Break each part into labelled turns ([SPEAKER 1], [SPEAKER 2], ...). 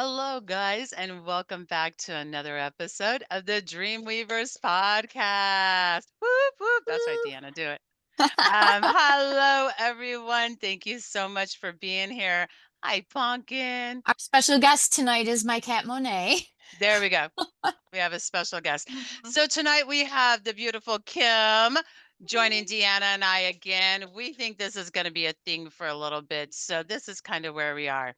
[SPEAKER 1] Hello, guys, and welcome back to another episode of the Dreamweavers podcast. Whoop, whoop. That's right,
[SPEAKER 2] Woo.
[SPEAKER 1] Deanna, do it. Hello, everyone. Thank you so much for being here. Hi, Pumpkin.
[SPEAKER 2] Our special guest tonight is my cat Monet.
[SPEAKER 1] There we go. We have a special guest. So tonight we have the beautiful Kim joining Deanna and I again. We think this is going to be a thing for a little bit. So this is kind of where we are.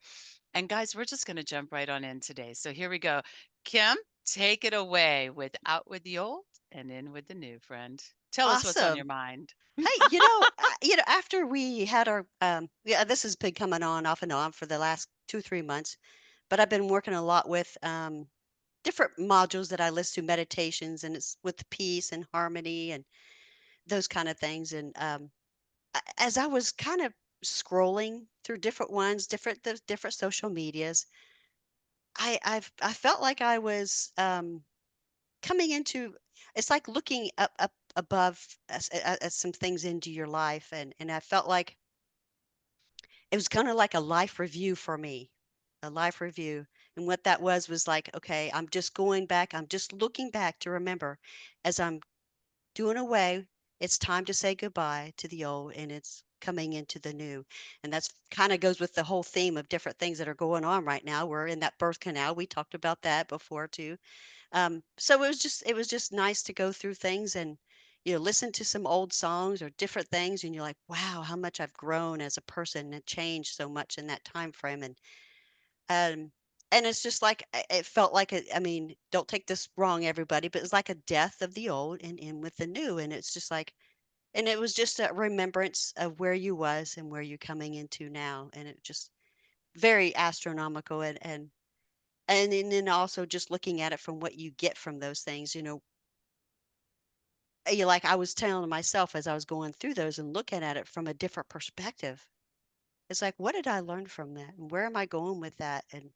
[SPEAKER 1] And guys, we're just going to jump right on in today. So here we go. Kim, take it away with out with the old and in with the new, friend. Tell us what's on your
[SPEAKER 3] Awesome.
[SPEAKER 1] mind.
[SPEAKER 3] Hey, after we had our, yeah, this has been coming on off and on for the last 2, 3 months, but I've been working a lot with different modules that I listen to, meditations, and it's with peace and harmony and those kind of things. And as I was kind of scrolling through different ones, the different social medias, I felt like I was coming into it's like looking up above at some things into your life, and I felt like it was kind of like a life review for me, a life review. And what that was like, okay, I'm just going back, I'm just looking back to remember as I'm doing away, it's time to say goodbye to the old and it's coming into the new. And that's kind of goes with the whole theme of different things that are going on right now. We're in that birth canal. We talked about that before too. So it was just nice to go through things and listen to some old songs or different things, and you're like, wow, how much I've grown as a person and changed so much in that time frame. Um, and it's just like it felt like I mean, don't take this wrong, everybody, but it's like a death of the old and in with the new, and it's just like, and it was just a remembrance of where you was and where you're coming into now, and it just very astronomical and then also just looking at it from what you get from those things, like I was telling myself as I was going through those and looking at it from a different perspective. It's like, what did I learn from that? And where am I going with that? And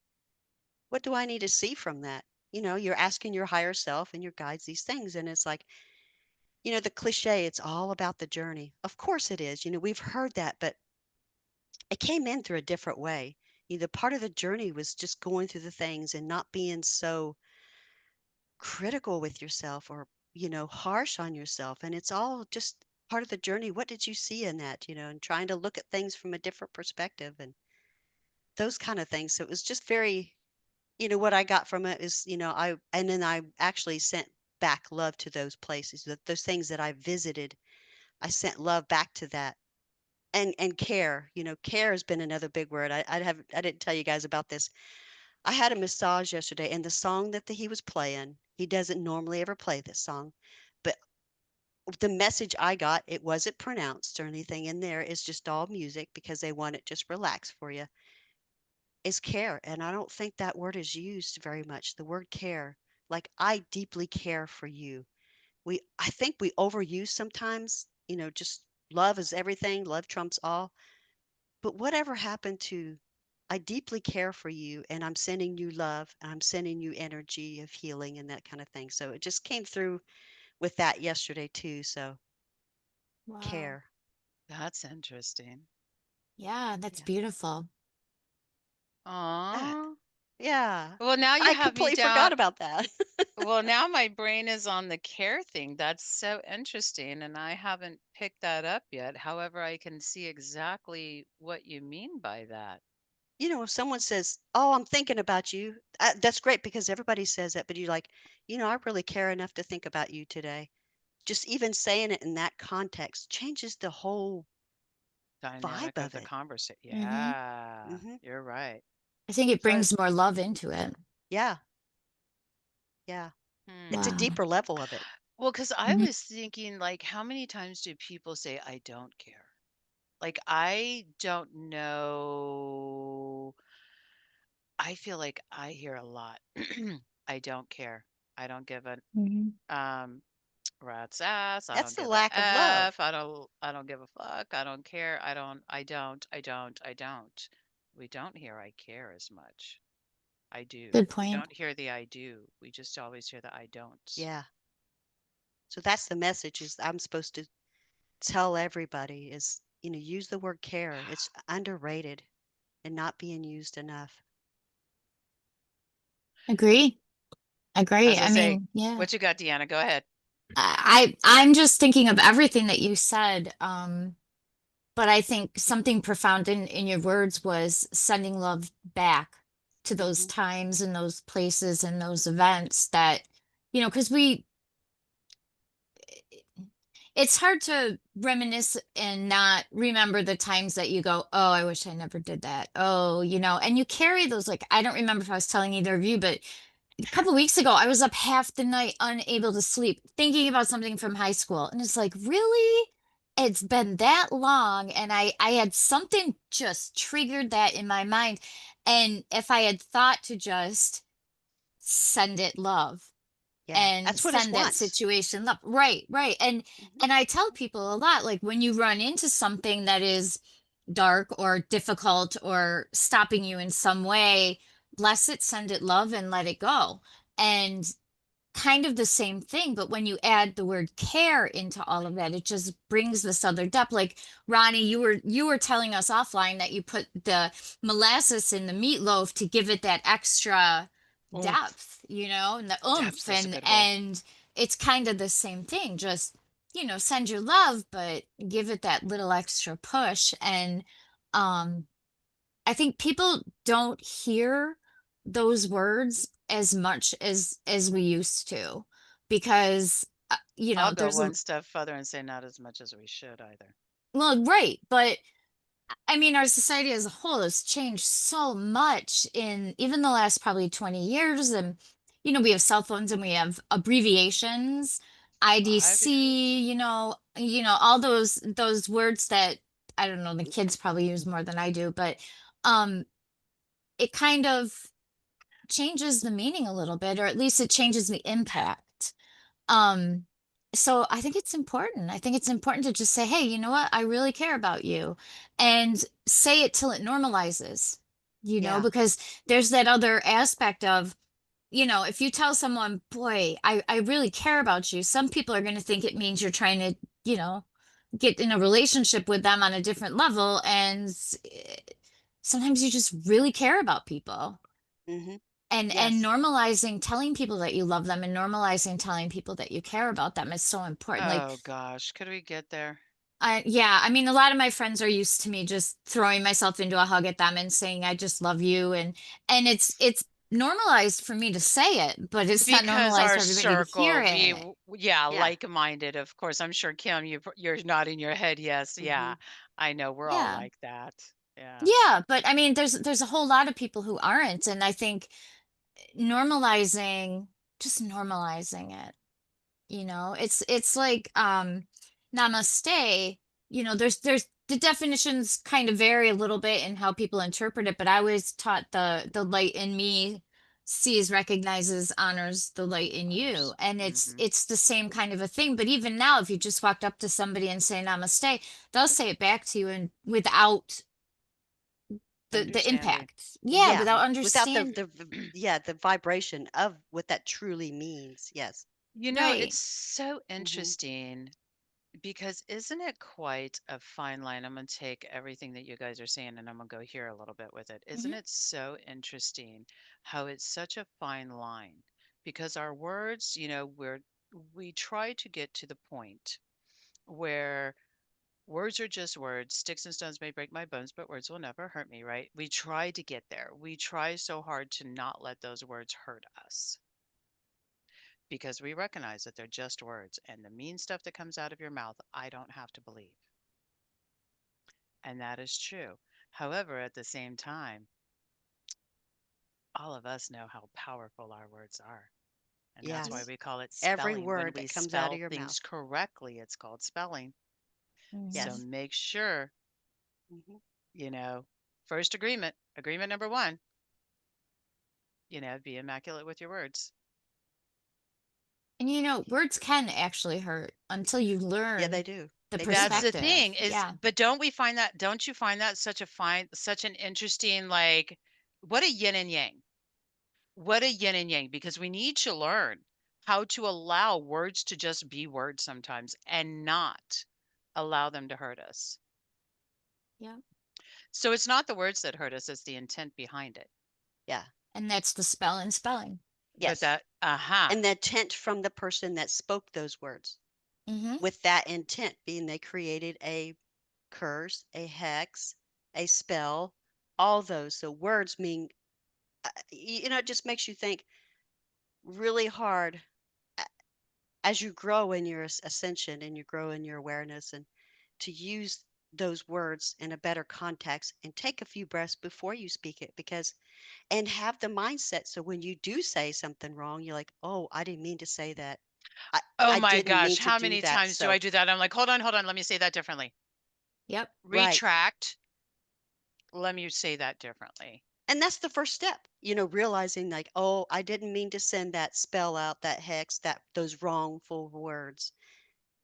[SPEAKER 3] what do I need to see from that? You're asking your higher self and your guides these things. And it's like, the cliche, it's all about the journey. Of course it is. We've heard that, but it came in through a different way. Part of the journey was just going through the things and not being so critical with yourself or harsh on yourself, and it's all just part of the journey. What did you see in that, and trying to look at things from a different perspective and those kind of things. So it was just very, what I got from it is, and then I actually sent back love to those places, those things that I visited. I sent love back to that, and care. Care has been another big word. I didn't tell you guys about this. I had a massage yesterday, and the song that he was playing, he doesn't normally ever play this song, but the message I got, it wasn't pronounced or anything in there. It's just all music because they want it just relaxed for you. Is care. And I don't think that word is used very much. The word care. Like, I deeply care for you. I think we overuse sometimes, just love is everything, love trumps all. But whatever happened to I deeply care for you and I'm sending you love and I'm sending you energy of healing and that kind of thing. So it just came through with that yesterday too. So
[SPEAKER 2] Wow.
[SPEAKER 3] care.
[SPEAKER 1] That's interesting.
[SPEAKER 2] Yeah, that's
[SPEAKER 1] Yeah.
[SPEAKER 2] beautiful.
[SPEAKER 3] That.
[SPEAKER 1] Aw.
[SPEAKER 3] Yeah.
[SPEAKER 1] Well, now you
[SPEAKER 3] I
[SPEAKER 1] have me
[SPEAKER 3] completely
[SPEAKER 1] down.
[SPEAKER 3] forgot about that.
[SPEAKER 1] Well, now my brain is on the care thing. That's so interesting, and I haven't picked that up yet. However, I can see exactly what you mean by that.
[SPEAKER 3] If someone says, "Oh, I'm thinking about you," that's great because everybody says that, but you're like, I really care enough to think about you today. Just even saying it in that context changes the whole vibe
[SPEAKER 1] Dynamic of
[SPEAKER 3] of
[SPEAKER 1] the
[SPEAKER 3] it.
[SPEAKER 1] conversation.
[SPEAKER 2] Hmm.
[SPEAKER 1] Yeah,
[SPEAKER 3] Hmm.
[SPEAKER 1] you're right.
[SPEAKER 2] I think it
[SPEAKER 3] So,
[SPEAKER 2] brings more love into it.
[SPEAKER 3] yeah, yeah. It's a
[SPEAKER 1] Hmm.
[SPEAKER 2] Wow.
[SPEAKER 3] deeper level of it.
[SPEAKER 1] Well, because I
[SPEAKER 2] Hmm.
[SPEAKER 1] was thinking, like, how many times do people say, I don't care? Like, I don't know. I feel like I hear a lot. I don't care. I don't give a
[SPEAKER 2] Hmm.
[SPEAKER 1] um rat's ass. I
[SPEAKER 3] That's
[SPEAKER 1] don't
[SPEAKER 3] the
[SPEAKER 1] give a
[SPEAKER 3] lack of love.
[SPEAKER 1] F. I don't give a fuck. I don't care. I don't. We don't hear I care as much. I do.
[SPEAKER 2] Good
[SPEAKER 1] We
[SPEAKER 2] point.
[SPEAKER 1] don't hear the I do. We just always hear the I don't.
[SPEAKER 3] Yeah. So that's the message is I'm supposed to tell everybody is, use the word care. It's underrated and not being used enough.
[SPEAKER 2] Agree. Agree.
[SPEAKER 1] As I
[SPEAKER 2] I
[SPEAKER 1] say,
[SPEAKER 2] mean, yeah.
[SPEAKER 1] what you got, Deanna? Go ahead.
[SPEAKER 2] I'm just thinking of everything that you said. But I think something profound in your words was sending love back to those
[SPEAKER 3] Mm-hmm.
[SPEAKER 2] times and those places and those events that, because it's hard to reminisce and not remember the times that you go, oh, I wish I never did that. Oh, and you carry those, like, I don't remember if I was telling either of you, but a couple weeks ago, I was up half the night, unable to sleep, thinking about something from high school. And it's like, really? It's been that long. And I had something just triggered that in my mind. And if I had thought to just send it love
[SPEAKER 3] Yeah,
[SPEAKER 2] and
[SPEAKER 3] that's what it
[SPEAKER 2] send that
[SPEAKER 3] wants.
[SPEAKER 2] situation love. Right, right.
[SPEAKER 3] Hmm.
[SPEAKER 2] And I tell people a lot, like when you run into something that is dark or difficult or stopping you in some way, bless it, send it love, and let it go. And kind of the same thing, but when you add the word care into all of that, it just brings this other depth. Like Ronnie, you were telling us offline that you put the molasses in the meatloaf to give it that extra
[SPEAKER 1] Oomph.
[SPEAKER 2] depth, and the oomph,
[SPEAKER 1] Depth is a
[SPEAKER 2] and
[SPEAKER 1] good word.
[SPEAKER 2] and it's kind of the same thing. Just, send your love, but give it that little extra push. And um I think people don't hear those words as much as we used to because
[SPEAKER 1] I'll go
[SPEAKER 2] there's a
[SPEAKER 1] one step further and say not as much as we should either.
[SPEAKER 2] well, right, but I mean our society as a whole has changed so much in even the last probably 20 years, and we have cell phones and we have abbreviations,
[SPEAKER 1] 5 years?
[SPEAKER 2] IDC, all those words that I don't know the kids probably use more than I do, but um it kind of changes the meaning a little bit, or at least it changes the impact. Um, so I think it's important. I think it's important to just say, hey, you know what? I really care about you. And say it till it normalizes,
[SPEAKER 3] Yeah.
[SPEAKER 2] because there's that other aspect of, if you tell someone, boy, I really care about you, some people are going to think it means you're trying to, you know, get in a relationship with them on a different level. And sometimes you just really care about people,
[SPEAKER 3] Hmm.
[SPEAKER 2] and
[SPEAKER 3] Yes.
[SPEAKER 2] normalizing telling people that you love them and normalizing telling people that you care about them is so important. Like,
[SPEAKER 1] Oh gosh, could we get there?
[SPEAKER 2] yeah, I mean, a lot of my friends are used to me just throwing myself into a hug at them and saying, I just love you. And it's normalized for me to say it, but it's not
[SPEAKER 1] Because
[SPEAKER 2] normalized
[SPEAKER 1] our
[SPEAKER 2] for everybody to hear
[SPEAKER 1] circle,
[SPEAKER 2] it.
[SPEAKER 1] yeah,
[SPEAKER 3] Yeah.
[SPEAKER 1] like-minded. Of course, I'm sure Kim, you're nodding your head. Yes,
[SPEAKER 3] Hmm.
[SPEAKER 1] yeah. I know we're all
[SPEAKER 2] Yeah.
[SPEAKER 1] like that. Yeah.
[SPEAKER 2] Yeah, but I mean, there's a whole lot of people who aren't, and I think normalizing, just normalizing it. It's like namaste. There's the definitions kind of vary a little bit in how people interpret it, but I was taught the light in me sees, recognizes, honors the light in you.
[SPEAKER 1] Others.
[SPEAKER 2] And it's
[SPEAKER 1] Hmm.
[SPEAKER 2] it's the same kind of a thing. But even now, if you just walked up to somebody and say namaste, they'll say it back to you and without the
[SPEAKER 1] Understanding.
[SPEAKER 2] impact. Yeah,
[SPEAKER 3] Yeah.
[SPEAKER 2] without
[SPEAKER 3] Without
[SPEAKER 2] understand.
[SPEAKER 3] yeah, the vibration of what that truly means. Yes.
[SPEAKER 2] Right.
[SPEAKER 1] It's so
[SPEAKER 3] Hmm.
[SPEAKER 1] interesting because isn't it quite a fine line? I'm going to take everything that you guys are saying and I'm going to go here a little bit with it. Isn't
[SPEAKER 2] Hmm.
[SPEAKER 1] it so interesting how it's such a fine line? Because our words, we try to get to the point where words are just words. Sticks and stones may break my bones, but words will never hurt me, right? We try to get there. We try so hard to not let those words hurt us because we recognize that they're just words and the mean stuff that comes out of your mouth, I don't have to believe. And that is true. However, at the same time, all of us know how powerful our words are. And that's why
[SPEAKER 3] Yes.
[SPEAKER 1] we call it
[SPEAKER 3] Every
[SPEAKER 1] spelling. When
[SPEAKER 3] word
[SPEAKER 1] we
[SPEAKER 3] that comes out of
[SPEAKER 1] spell
[SPEAKER 3] your mouth.
[SPEAKER 1] things correctly, it's called spelling. So
[SPEAKER 2] Hmm.
[SPEAKER 3] Yes.
[SPEAKER 1] make sure,
[SPEAKER 3] Hmm.
[SPEAKER 1] you know, first agreement number one, be immaculate with your words.
[SPEAKER 2] And words can actually hurt until you
[SPEAKER 3] Yeah, they
[SPEAKER 2] learn
[SPEAKER 3] do.
[SPEAKER 2] the
[SPEAKER 3] They do
[SPEAKER 1] That's
[SPEAKER 3] hurt.
[SPEAKER 1] the
[SPEAKER 2] perspective.
[SPEAKER 1] thing is,
[SPEAKER 2] Yeah.
[SPEAKER 1] but don't you find that such an interesting, like, what a yin and yang? What a yin and yang, because we need to learn how to allow words to just be words sometimes and not allow them to hurt us.
[SPEAKER 2] Yeah.
[SPEAKER 1] So it's not the words that hurt us, it's the intent behind it.
[SPEAKER 3] Yeah.
[SPEAKER 2] And that's the spell and spelling.
[SPEAKER 1] But
[SPEAKER 3] Yes.
[SPEAKER 1] that, uh-huh.
[SPEAKER 3] And the intent from the person that spoke those words,
[SPEAKER 2] Mm-hmm.
[SPEAKER 3] with that intent being they created a curse, a hex, a spell, all those. So words mean, it just makes you think really hard as you grow in your ascension and you grow in your awareness, and to use those words in a better context and take a few breaths before you speak it, because and have the mindset so when you do say something wrong, you're like, oh, I didn't mean to say that. i
[SPEAKER 1] Oh
[SPEAKER 3] I
[SPEAKER 1] my
[SPEAKER 3] didn't
[SPEAKER 1] gosh,
[SPEAKER 3] mean to
[SPEAKER 1] how
[SPEAKER 3] do
[SPEAKER 1] many
[SPEAKER 3] that.
[SPEAKER 1] times do
[SPEAKER 3] So
[SPEAKER 1] I do that? I'm like, hold on, let me say that differently.
[SPEAKER 2] Yep.
[SPEAKER 3] right.
[SPEAKER 1] Retract, let me say that differently.
[SPEAKER 3] And that's the first step, realizing like, oh, I didn't mean to send that spell out, that hex, that those wrongful words.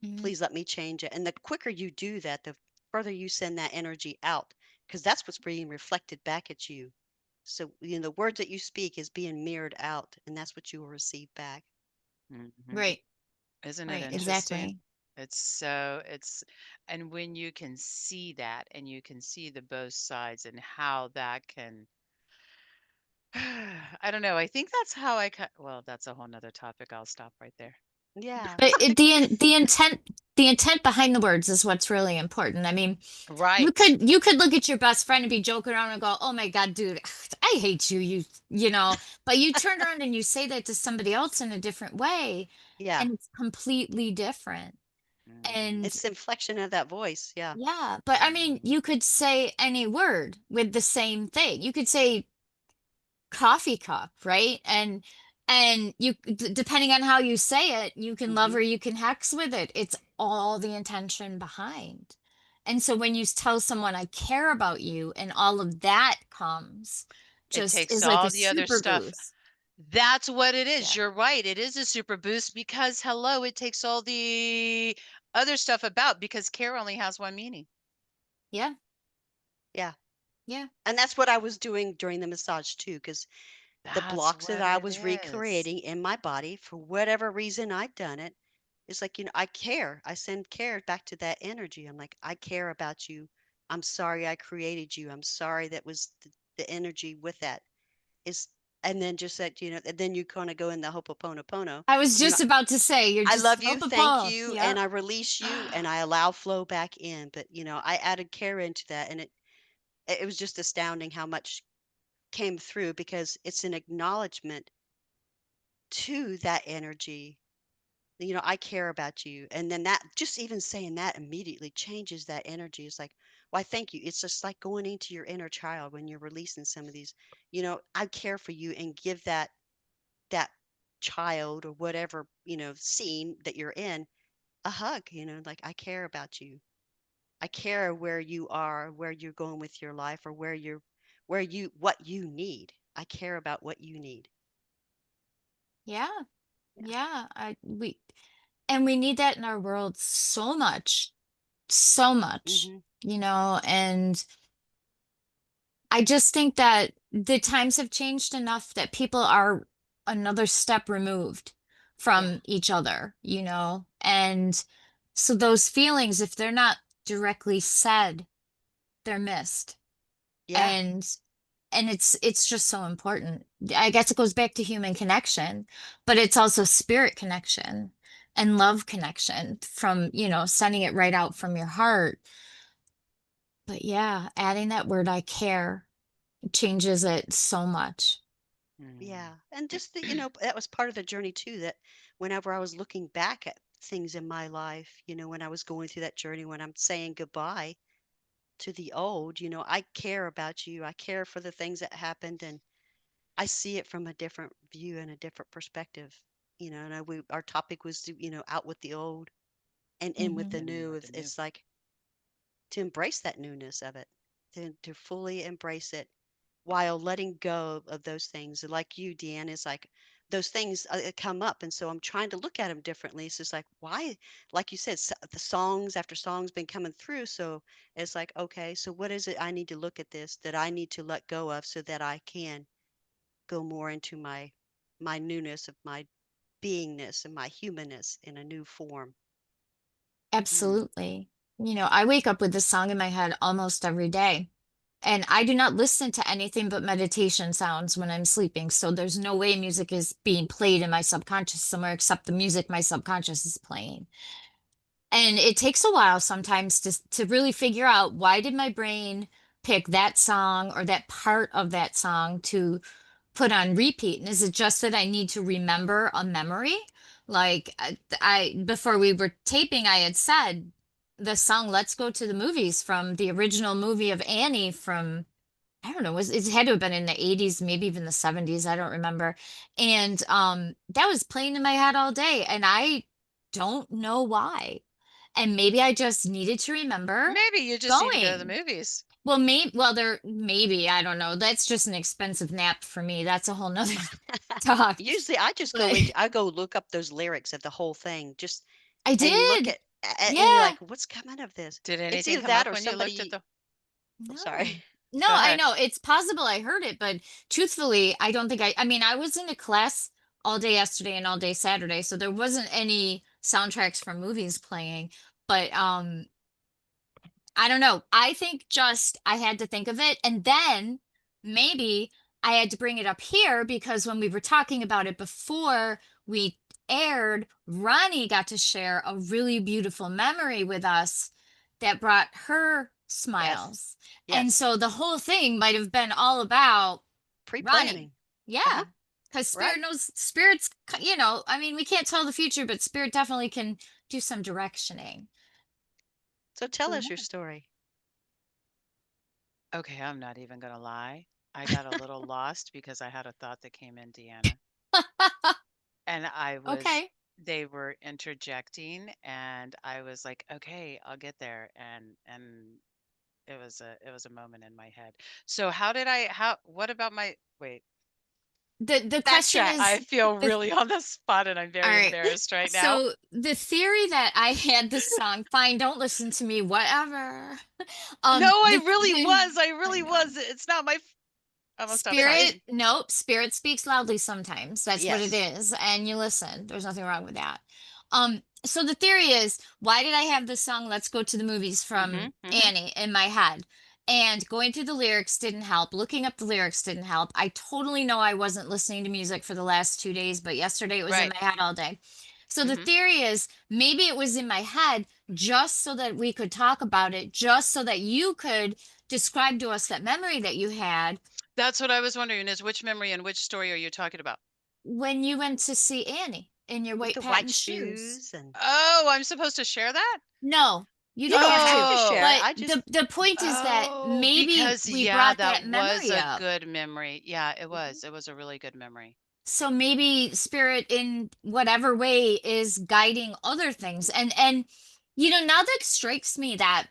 [SPEAKER 2] Mm-hmm.
[SPEAKER 3] Please let me change it. And the quicker you do that, the further you send that energy out, because that's what's being reflected back at you. So, the words that you speak is being mirrored out, and that's what you will receive back.
[SPEAKER 1] Mhm.
[SPEAKER 2] Right.
[SPEAKER 1] Isn't it
[SPEAKER 2] Right.
[SPEAKER 1] interesting?
[SPEAKER 2] Exactly.
[SPEAKER 1] It's and when you can see that and you can see the both sides and how that can I don't know. I think that's how well, that's a whole nother topic. I'll stop right there.
[SPEAKER 3] Yeah.
[SPEAKER 2] But the intent behind the words is what's really important. I mean, you
[SPEAKER 1] Right.
[SPEAKER 2] could you could look at your best friend and be joking around and go, "Oh my God, dude, I hate you." But you turn around and you say that to somebody else in a different way,
[SPEAKER 3] Yeah.
[SPEAKER 2] and it's completely different.
[SPEAKER 1] Mhm.
[SPEAKER 2] And
[SPEAKER 3] It's the inflection of that voice. Yeah.
[SPEAKER 2] yeah, but I mean,
[SPEAKER 1] Mhm.
[SPEAKER 2] you could say any word with the same thing. You could say coffee cup, right? And depending on how you say it, you can love
[SPEAKER 3] Hmm.
[SPEAKER 2] or you can hex with it. It's all the intention behind. And so when you tell someone I care about you and all of that comes,
[SPEAKER 1] It
[SPEAKER 2] just
[SPEAKER 1] takes
[SPEAKER 2] is like a
[SPEAKER 1] all the other
[SPEAKER 2] super
[SPEAKER 1] stuff.
[SPEAKER 2] boost.
[SPEAKER 1] That's what it is.
[SPEAKER 3] Yeah.
[SPEAKER 1] You're right. It is a super boost because hello, it takes all the other stuff about because care only has one meaning.
[SPEAKER 2] Yeah,
[SPEAKER 3] Yeah.
[SPEAKER 2] yeah.
[SPEAKER 3] And that's what I was doing during the massage too, because the
[SPEAKER 1] That's
[SPEAKER 3] blocks that
[SPEAKER 1] what
[SPEAKER 3] I
[SPEAKER 1] it
[SPEAKER 3] was
[SPEAKER 1] is.
[SPEAKER 3] recreating in my body, for whatever reason I'd done it, it's like, I care. I send care back to that energy. I'm like, I care about you. I'm sorry I created you. I'm sorry that was the energy with that. Is and then just that, and then you kind of go in the hopoponopono.
[SPEAKER 2] I was
[SPEAKER 3] You know,
[SPEAKER 2] just about to say, you're
[SPEAKER 3] I
[SPEAKER 2] just
[SPEAKER 3] love you,
[SPEAKER 2] up a
[SPEAKER 3] thank
[SPEAKER 2] pole.
[SPEAKER 3] you, and
[SPEAKER 2] Yep.
[SPEAKER 3] I release you and I allow flow back in. But I added care into that, and it was just astounding how much came through, because it's an acknowledgement to that energy. I care about you. And then that, just even saying that immediately changes that energy. It's like, why, thank you. It's just like going into your inner child when you're releasing some of these, I care for you, and give that child or whatever, scene that you're in a hug, like, I care about you. I care where you are, where you're going with your life, or what you need. I care about what you need.
[SPEAKER 2] Yeah.
[SPEAKER 3] Yeah.
[SPEAKER 2] Yeah. We need that in our world so much. So much,
[SPEAKER 3] Hmm.
[SPEAKER 2] and I just think that the times have changed enough that people are another step removed
[SPEAKER 3] Yeah.
[SPEAKER 2] from each other, and so those feelings, if they're not directly said, they're missed.
[SPEAKER 3] Yeah.
[SPEAKER 2] And it's just so important. I guess it goes back to human connection, but it's also spirit connection and love connection from, sending it right out from your heart. But yeah, adding that word I care changes it so much.
[SPEAKER 1] Mm.
[SPEAKER 3] Yeah. And just that was part of the journey too, that whenever I was looking back at things in my life, when I was going through that journey, when I'm saying goodbye to the old, I care about you. I care for the things that happened, and I see it from a different view and a different perspective. And our topic was to, out with the old and in with
[SPEAKER 2] Hmm.
[SPEAKER 3] the
[SPEAKER 1] And
[SPEAKER 3] new.
[SPEAKER 1] with the
[SPEAKER 3] It's,
[SPEAKER 1] new.
[SPEAKER 3] it's like to embrace that newness of it, to fully embrace it while letting go of those things. Like you, Deanne, is like those things come up. And so I'm trying to look at them differently. It's just like, why, like you said, the songs after songs been coming through. So it's like, okay, so what is it I need to look at this that I need to let go of so that I can go more into my newness of my beingness and my humanness in a new form.
[SPEAKER 1] Mm.
[SPEAKER 2] Absolutely. I wake up with this song in my head almost every day. And I do not listen to anything but meditation sounds when I'm sleeping. So there's no way music is being played in my subconscious somewhere except the music my subconscious is playing. And it takes a while sometimes to really figure out, why did my brain pick that song or that part of that song to put on repeat? And is it just that I need to remember a memory? Like before we were taping, I had said the song "Let's Go to the Movies" from the original movie of Annie from, I don't know, it had to have been in the 80s, maybe even the 70s, I don't remember. And that was playing in my head all day, and I don't know why. And maybe I just needed to remember
[SPEAKER 1] Maybe you just need to go to the
[SPEAKER 2] going.
[SPEAKER 1] movies.
[SPEAKER 2] Well, maybe, I don't know. That's just an expensive nap for me. That's a whole nother talk.
[SPEAKER 3] Usually I just go
[SPEAKER 2] But
[SPEAKER 3] in, I go look up those lyrics of the whole thing, just
[SPEAKER 2] I
[SPEAKER 3] and look
[SPEAKER 2] did.
[SPEAKER 3] and you're
[SPEAKER 2] Yeah.
[SPEAKER 3] like, what's coming of this?
[SPEAKER 1] Did
[SPEAKER 3] It's
[SPEAKER 1] anything
[SPEAKER 3] either
[SPEAKER 1] come
[SPEAKER 3] that
[SPEAKER 1] up
[SPEAKER 3] or
[SPEAKER 1] when you looked at
[SPEAKER 3] somebody.
[SPEAKER 1] the
[SPEAKER 3] Oh,
[SPEAKER 2] No.
[SPEAKER 3] sorry.
[SPEAKER 2] No,
[SPEAKER 1] Go
[SPEAKER 2] I
[SPEAKER 1] ahead.
[SPEAKER 2] know. It's possible I heard it, but truthfully, I don't think I mean, I was in a class all day yesterday and all day Saturday, so there wasn't any soundtracks from movies playing. But I don't know. I think just I had to think of it. And then maybe I had to bring it up here because when we were talking about it before we aired, Ronnie got to share a really beautiful memory with us that brought her
[SPEAKER 3] Yes.
[SPEAKER 2] smiles. And
[SPEAKER 3] Yes.
[SPEAKER 2] so the whole thing might have been all about Ronnie.
[SPEAKER 3] Pre-planning.
[SPEAKER 2] Yeah.
[SPEAKER 3] Uh-huh.
[SPEAKER 2] Because Spirit
[SPEAKER 3] Right.
[SPEAKER 2] knows, I mean, we can't tell the future, but Spirit definitely can do some directioning.
[SPEAKER 3] So tell
[SPEAKER 2] So,
[SPEAKER 3] us your story.
[SPEAKER 1] Okay, I'm not even gonna lie. I got a little lost because I had a thought that came in, Deanna,
[SPEAKER 2] yeah.
[SPEAKER 1] and
[SPEAKER 2] Okay.
[SPEAKER 1] they were interjecting, and I was like, okay, I'll get there, and it was a moment in my head. So what about my, wait,
[SPEAKER 2] The question
[SPEAKER 1] backtrack. I
[SPEAKER 2] is
[SPEAKER 1] feel
[SPEAKER 2] the
[SPEAKER 1] really on the spot and I'm
[SPEAKER 2] all
[SPEAKER 1] very
[SPEAKER 2] right.
[SPEAKER 1] embarrassed right now.
[SPEAKER 2] So the theory that I had this song, fine, don't listen to me, whatever.
[SPEAKER 1] No, I
[SPEAKER 2] I
[SPEAKER 1] really
[SPEAKER 2] know.
[SPEAKER 1] was. It's not my I'm gonna stop
[SPEAKER 2] Spirit,
[SPEAKER 1] talking.
[SPEAKER 2] nope, spirit speaks loudly sometimes. That's what it
[SPEAKER 3] Yes.
[SPEAKER 2] is. And you listen. There's nothing wrong with that. So the theory is, why did I have this song "Let's Go to the Movies" from
[SPEAKER 1] Mhm. Mhm.
[SPEAKER 2] Annie in my head? And going through the lyrics didn't help. Looking up the lyrics didn't help. I totally know I wasn't listening to music for the last 2 days, but yesterday it was in
[SPEAKER 1] Right.
[SPEAKER 2] my head all day. So the
[SPEAKER 1] Mhm.
[SPEAKER 2] theory is, maybe it was in my head just so that we could talk about it, just so that you could describe to us that memory that you had
[SPEAKER 1] That's what I was wondering is which memory and which story are you talking about?
[SPEAKER 2] when you went to see Annie in your
[SPEAKER 3] With
[SPEAKER 2] white
[SPEAKER 3] the white
[SPEAKER 2] patent shoes.
[SPEAKER 3] shoes and
[SPEAKER 1] Oh, I'm supposed to share that?
[SPEAKER 2] No, you
[SPEAKER 3] you
[SPEAKER 2] didn't
[SPEAKER 3] don't
[SPEAKER 2] have
[SPEAKER 3] have
[SPEAKER 2] to.
[SPEAKER 3] to share it.
[SPEAKER 1] Oh.
[SPEAKER 2] But
[SPEAKER 3] I just
[SPEAKER 2] the point is that
[SPEAKER 1] Oh,
[SPEAKER 2] maybe
[SPEAKER 1] because
[SPEAKER 2] we
[SPEAKER 1] yeah,
[SPEAKER 2] brought
[SPEAKER 1] that
[SPEAKER 2] that
[SPEAKER 1] was
[SPEAKER 2] memory
[SPEAKER 1] a
[SPEAKER 2] up.
[SPEAKER 1] good memory. Yeah, it
[SPEAKER 3] Mhm.
[SPEAKER 1] was. It was a really good memory.
[SPEAKER 2] So maybe spirit in whatever way is guiding other things. And now that strikes me that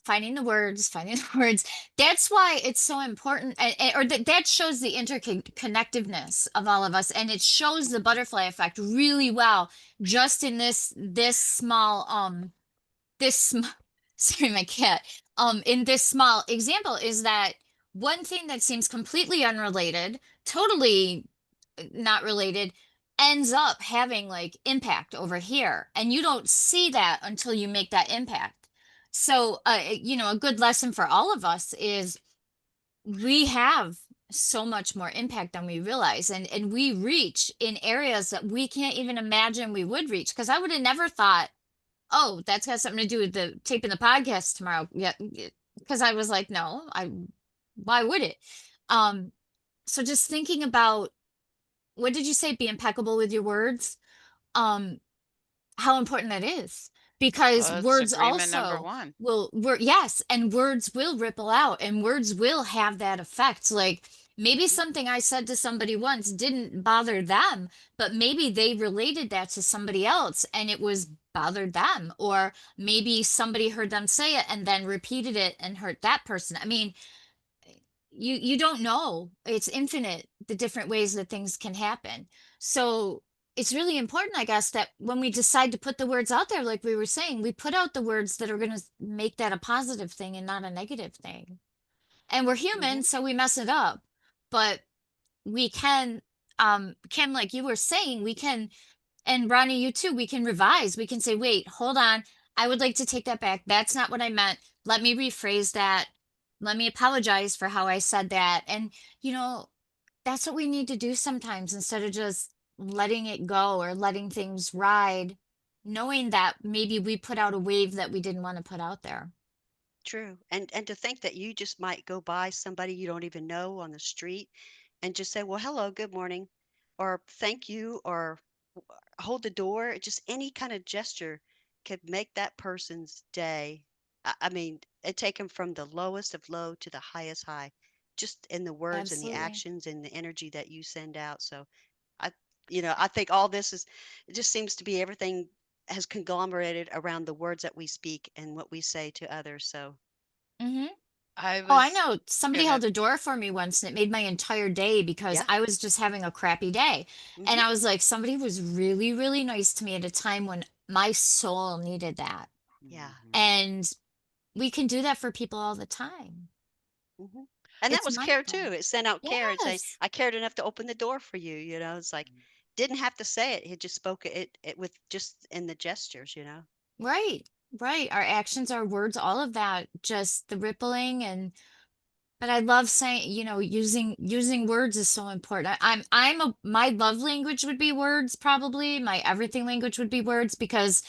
[SPEAKER 2] finding the words, that's why it's so important, or that shows the interconnectiveness of all of us, and it shows the butterfly effect really well just in this small this sm sorry, my cat, in this small example is that one thing that seems completely unrelated, totally not related, ends up having like impact over here, and you don't see that until you make that impact. So a good lesson for all of us is we have so much more impact than we realize, and we reach in areas that we can't even imagine we would reach, because I would have never thought, oh, that's got something to do with the taping the podcast tomorrow. Yeah, because I was like, no, why would it? Um, so just thinking about, what did you say? Be impeccable with your words. Um, how important that is, because
[SPEAKER 1] It's
[SPEAKER 2] words
[SPEAKER 1] agreement number
[SPEAKER 2] also
[SPEAKER 1] one.
[SPEAKER 2] yes, and words will ripple out, and words will have that effect. Like maybe
[SPEAKER 3] Mhm.
[SPEAKER 2] something I said to somebody once didn't bother them, but maybe they related that to somebody else and it was bothered them, or maybe somebody heard them say it and then repeated it and hurt that person. I mean, you don't know. It's infinite, the different ways that things can happen. So it's really important, I guess, that when we decide to put the words out there, like we were saying, we put out the words that are going to make that a positive thing and not a negative thing. And we're
[SPEAKER 3] Mhm.
[SPEAKER 2] human, so we mess it up. But we can, Kim, like you were saying, we can, and Ronnie, you too, we can revise. We can say, wait, hold on. I would like to take that back. That's not what I meant. Let me rephrase that. let me apologize for how I said that. And, you know, that's what we need to do sometimes instead of just letting it go or letting things ride, knowing that maybe we put out a wave that we didn't want to put out there.
[SPEAKER 3] True. And to think that you just might go by somebody you don't even know on the street and just say, "Well, hello, good morning," or "Thank you," or hold the door. Just any kind of gesture could make that person's day. I mean, it take them from the lowest of low to the highest high, just in the words and the
[SPEAKER 2] Absolutely.
[SPEAKER 3] actions and the energy that you send out. So I, I think all this is, it just seems to be everything has conglomerated around the words that we speak and what we say to others. So
[SPEAKER 2] Hmm.
[SPEAKER 1] I
[SPEAKER 2] Oh, I
[SPEAKER 1] was
[SPEAKER 2] know.
[SPEAKER 1] Go
[SPEAKER 2] Somebody held
[SPEAKER 1] ahead.
[SPEAKER 2] a door for me once and it made my entire day because
[SPEAKER 3] yeah.
[SPEAKER 2] I was just having a crappy day. And
[SPEAKER 3] Hmm.
[SPEAKER 2] I was like, somebody was really, really nice to me at a time when my soul needed that.
[SPEAKER 3] Yeah.
[SPEAKER 1] Mhm.
[SPEAKER 2] And we can do that for people all the time.
[SPEAKER 3] Hmm. And that
[SPEAKER 2] It's
[SPEAKER 3] was care
[SPEAKER 2] mindful.
[SPEAKER 3] too. It sent out care and saying,
[SPEAKER 2] Yes.
[SPEAKER 3] "I cared enough to open the door for you." It's like didn't have to say it. He just spoke it with just in the gestures.
[SPEAKER 2] Right. Right. Our actions, our words, all of that, just the rippling. And but I love saying, using words is so important. My love language would be words, probably. My everything language would be words because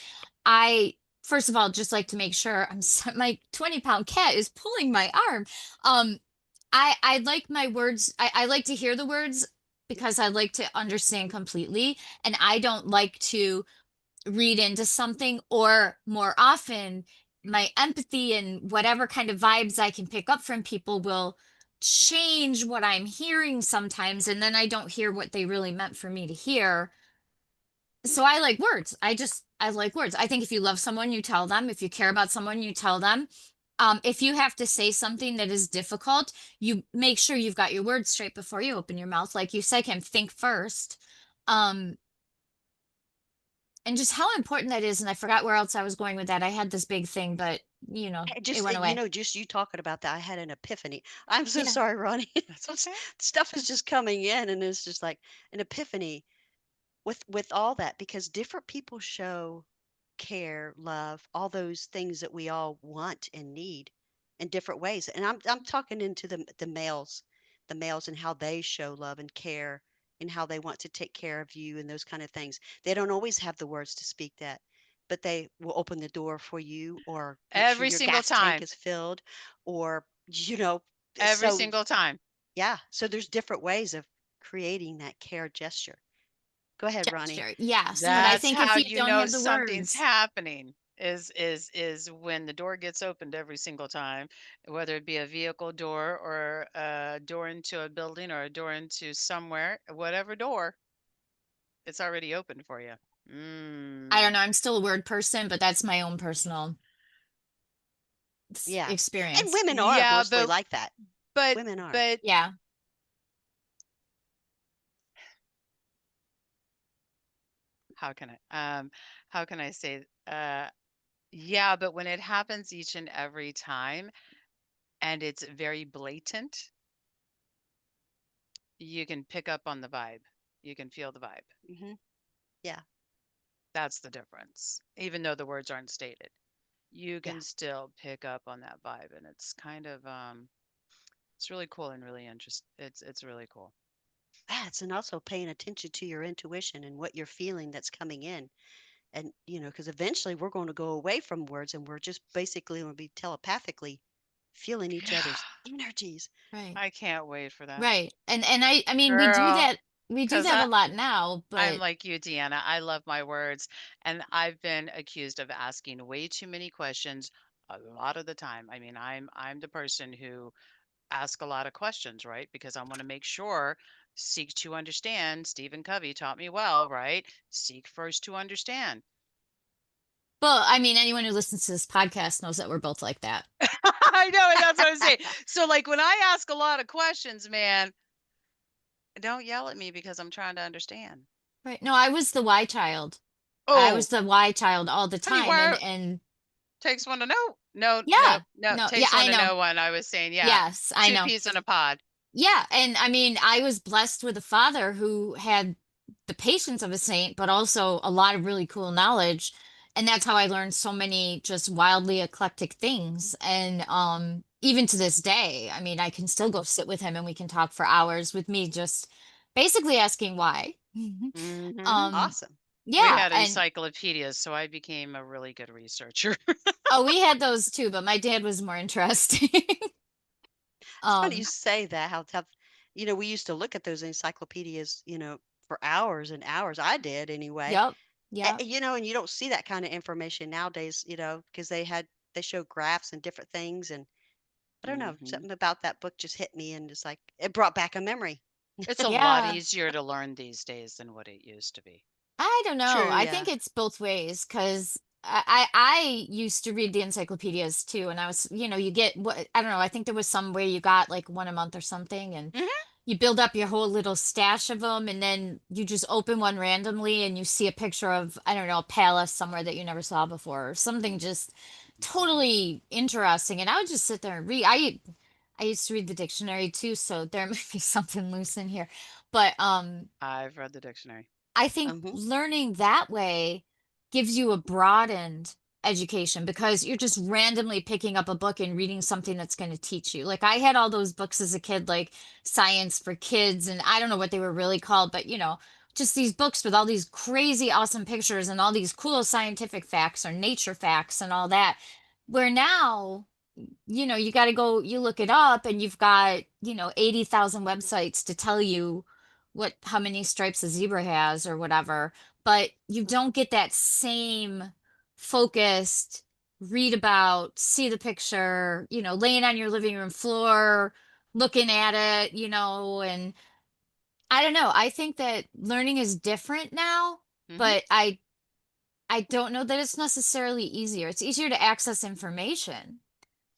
[SPEAKER 2] I first of all just like to make sure my 20-pound cat is pulling my arm. Um I like my words. I like to hear the words because I like to understand completely. And I don't like to read into something, or more often my empathy and whatever kind of vibes I can pick up from people will change what I'm hearing sometimes, and then I don't hear what they really meant for me to hear. So I like words. I like words. I think if you love someone, you tell them. If you care about someone, you tell them. If you have to say something that is difficult, you make sure you've got your words straight before you open your mouth. Like you said, Kim, think first. Um, and just how important that is. And I forgot where else I was going with that. I had this big thing, but it
[SPEAKER 3] Just
[SPEAKER 2] went away.
[SPEAKER 3] just you talking about that, I had an epiphany. I'm so
[SPEAKER 2] Yeah.
[SPEAKER 3] sorry, Ronnie.
[SPEAKER 1] That's okay.
[SPEAKER 3] Stuff is just coming in, and it's just like an epiphany with all that because different people show care, love, all those things that we all want and need in different ways. And I'm talking into the males and how they show love and care and how they want to take care of you and those kind of things. They don't always have the words to speak that, but they will open the door for you or make sure
[SPEAKER 1] Every
[SPEAKER 3] your
[SPEAKER 1] single
[SPEAKER 3] gas tank
[SPEAKER 1] time.
[SPEAKER 3] is filled or
[SPEAKER 1] Every
[SPEAKER 3] so
[SPEAKER 1] single time.
[SPEAKER 3] yeah, so there's different ways of creating that care gesture. Go ahead, Ronnie.
[SPEAKER 2] Gesture. Yes. But I
[SPEAKER 1] That's
[SPEAKER 2] think if
[SPEAKER 1] how
[SPEAKER 2] you
[SPEAKER 1] you
[SPEAKER 2] don't
[SPEAKER 1] know
[SPEAKER 2] have the
[SPEAKER 1] something's
[SPEAKER 2] words,
[SPEAKER 1] happening is when the door gets opened every single time, whether it be a vehicle door or a door into a building or a door into somewhere, whatever door, it's already open for you.
[SPEAKER 2] I don't
[SPEAKER 1] Mm.
[SPEAKER 2] know. I'm still a word person, but that's my own personal
[SPEAKER 3] Yeah. And
[SPEAKER 2] experience.
[SPEAKER 3] women are
[SPEAKER 1] Yeah,
[SPEAKER 3] mostly like that.
[SPEAKER 1] but
[SPEAKER 3] Women are.
[SPEAKER 1] but
[SPEAKER 2] Yeah.
[SPEAKER 1] how can how can I say yeah, but when it happens each and every time and it's very blatant, you can pick up on the vibe. You can feel the vibe.
[SPEAKER 3] Hmm. Yeah.
[SPEAKER 1] That's the difference. Even though the words aren't stated, you
[SPEAKER 3] Yeah.
[SPEAKER 1] can still pick up on that vibe, and it's kind of it's really cool and really interesting. It's really cool.
[SPEAKER 3] That's and also paying attention to your intuition and what you're feeling that's coming in. And, because eventually we're going to go away from words and we're just basically going to be telepathically feeling each
[SPEAKER 1] Yeah,
[SPEAKER 3] other's energies.
[SPEAKER 2] Right.
[SPEAKER 1] I can't wait for that,
[SPEAKER 2] Right. And I mean
[SPEAKER 1] girl.
[SPEAKER 2] we do
[SPEAKER 1] Because
[SPEAKER 2] that a lot now,
[SPEAKER 1] I'm
[SPEAKER 2] but
[SPEAKER 1] like you, Deanna. I love my words, and I've been accused of asking way too many questions a lot of the time. I mean, I'm the person who ask a lot of questions, right? Because I want to make sure, seek to understand. Stephen Covey taught me well, right? Seek first to understand.
[SPEAKER 2] well, I mean anyone who listens to this podcast knows that we're both like that.
[SPEAKER 1] I know, and that's what I'm saying. So, like, when I ask a lot of questions, man, don't yell at me because I'm trying to understand.
[SPEAKER 2] Right. No, I was the why child. I was
[SPEAKER 1] Oh,
[SPEAKER 2] the why child all the
[SPEAKER 1] honey,
[SPEAKER 2] time,
[SPEAKER 1] why
[SPEAKER 2] and
[SPEAKER 1] takes one to know? No, no,
[SPEAKER 2] yeah.
[SPEAKER 1] no,
[SPEAKER 2] No, yeah,
[SPEAKER 1] takes one
[SPEAKER 2] I
[SPEAKER 1] to
[SPEAKER 2] know.
[SPEAKER 1] know one. I was saying, yeah,
[SPEAKER 2] Yes, I
[SPEAKER 1] two
[SPEAKER 2] know.
[SPEAKER 1] peas in a pod.
[SPEAKER 2] Yeah, and I mean, I was blessed with a father who had the patience of a saint, but also a lot of really cool knowledge. And that's how I learned so many just wildly eclectic things. And even to this day, I mean, I can still go sit with him and we can talk for hours with me just basically asking why.
[SPEAKER 1] Hmm.
[SPEAKER 2] Um,
[SPEAKER 3] Awesome.
[SPEAKER 1] We
[SPEAKER 2] yeah,
[SPEAKER 1] had
[SPEAKER 2] and
[SPEAKER 1] encyclopedias, so I became a really good researcher.
[SPEAKER 2] oh, we had those too, but my dad was more interesting.
[SPEAKER 3] It's funny you
[SPEAKER 2] Um,
[SPEAKER 3] say that, how we used to look at those encyclopedias, for hours and hours. I did anyway.
[SPEAKER 2] yep, yep,
[SPEAKER 3] And you don't see that kind of information nowadays, because they show graphs and different things. And I don't know,
[SPEAKER 1] Hmm.
[SPEAKER 3] something about that book just hit me, and it's like it brought back a memory.
[SPEAKER 1] It's a lot
[SPEAKER 2] yeah.
[SPEAKER 1] easier to learn these days than what it used to be.
[SPEAKER 2] I don't know.
[SPEAKER 3] True,
[SPEAKER 2] I
[SPEAKER 3] yeah.
[SPEAKER 2] think it's both ways because I used to read the encyclopedias too, and I was, you get what I don't know. I think there was some where you got like one a month or something, and
[SPEAKER 1] Hmm.
[SPEAKER 2] you build up your whole little stash of them, and then you just open one randomly and you see a picture of, I don't know, a palace somewhere that you never saw before, or something just totally interesting. And I would just sit there and read. I used to read the dictionary too, so there might be something loose in here, but
[SPEAKER 1] I've read the dictionary.
[SPEAKER 2] I think
[SPEAKER 3] Hmm.
[SPEAKER 2] learning that way gives you a broadened education because you're just randomly picking up a book and reading something that's going to teach you. Like I had all those books as a kid, like Science for Kids, and I don't know what they were really called, but just these books with all these crazy awesome pictures and all these cool scientific facts or nature facts and all that. Where now you got to go, you look it up and you've got, 80,000 websites to tell you how many stripes a zebra has or whatever, but you don't get that same focused read about, see the picture, laying on your living room floor, looking at it, and I don't know. I think that learning is different now,
[SPEAKER 1] Hmm.
[SPEAKER 2] but I don't know that it's necessarily easier. It's easier to access information,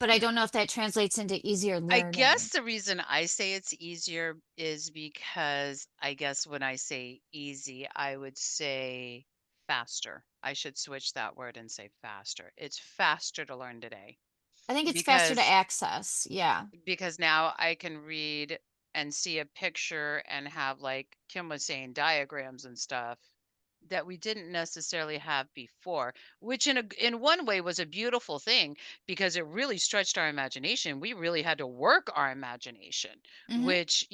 [SPEAKER 2] but I don't know if that translates into easier
[SPEAKER 1] I guess
[SPEAKER 2] learning.
[SPEAKER 1] the reason I say it's easier is because I guess when I say easy, I would say faster. I should switch that word and say faster. It's faster to learn today
[SPEAKER 2] I think it's faster to
[SPEAKER 1] because
[SPEAKER 2] access. Yeah.
[SPEAKER 1] now I can read and see a picture and have, like Kim was saying, diagrams and stuff that we didn't necessarily have before, which in one way was a beautiful thing because it really stretched our imagination. We really had to work our imagination,
[SPEAKER 2] Hmm.
[SPEAKER 1] which,